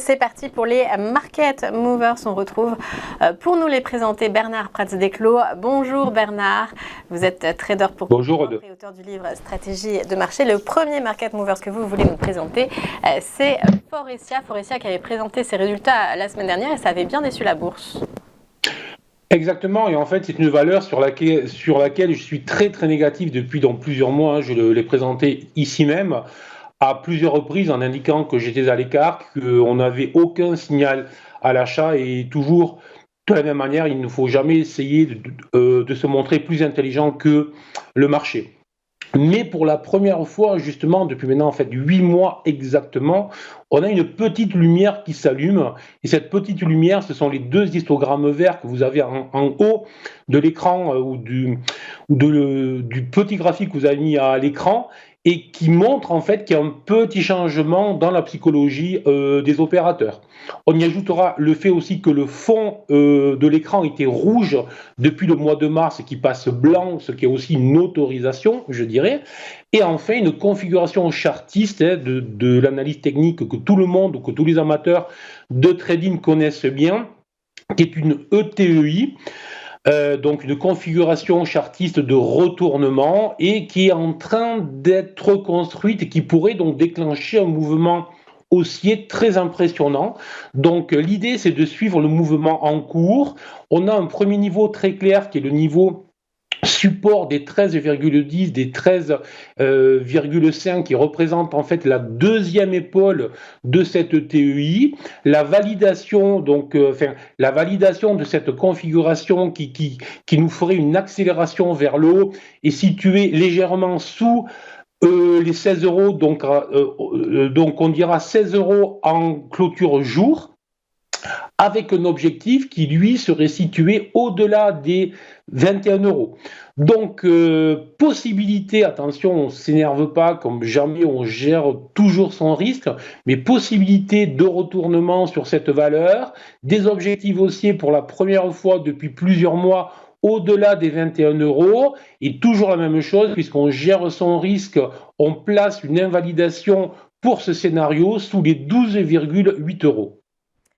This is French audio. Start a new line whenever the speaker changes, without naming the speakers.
c'est parti pour les Market Movers. On retrouve pour nous les présenter Bernard Prats-Desclos. Bonjour Bernard, vous êtes trader pour
Bonjour
et auteur du livre Stratégie de marché. Le premier Market Movers que vous voulez nous présenter, c'est Forestia. Forestia qui avait présenté ses résultats la semaine dernière et ça avait bien déçu la bourse.
Exactement, et en fait c'est une valeur sur laquelle je suis très négatif depuis plusieurs mois. Je l'ai présenté ici même à plusieurs reprises en indiquant que j'étais à l'écart, qu'on n'avait aucun signal à l'achat et toujours de la même manière, il ne faut jamais essayer de se montrer plus intelligent que le marché. Mais pour la première fois, justement, depuis maintenant 8 mois exactement, on a une petite lumière qui s'allume. Et cette petite lumière, ce sont les deux histogrammes verts que vous avez en haut de l'écran du petit graphique que vous avez mis à l'écran et qui montre en fait qu'il y a un petit changement dans la psychologie des opérateurs. On y ajoutera le fait aussi que le fond de l'écran était rouge depuis le mois de mars et qui passe blanc, ce qui est aussi une autorisation, je dirais. Et enfin, une configuration chartiste de l'analyse technique que tout le monde, que tous les amateurs de trading connaissent bien, qui est une ETEI. Donc une configuration chartiste de retournement et qui est en train d'être construite et qui pourrait donc déclencher un mouvement haussier très impressionnant. Donc l'idée c'est de suivre le mouvement en cours. On a un premier niveau très clair qui est le niveau support des 13,10, des 13,5 qui représente en fait la deuxième épaule de cette TEI. La validation, la validation de cette configuration qui nous ferait une accélération vers le haut est située légèrement sous les 16 euros, donc on dira 16 euros en clôture jour, avec un objectif qui, lui, serait situé au-delà des 21 euros. Donc, possibilité, attention, on ne s'énerve pas, comme jamais, on gère toujours son risque, mais possibilité de retournement sur cette valeur, des objectifs haussiers pour la première fois depuis plusieurs mois, au-delà des 21 euros, et toujours la même chose, puisqu'on gère son risque, on place une invalidation pour ce scénario sous les 12,8 euros.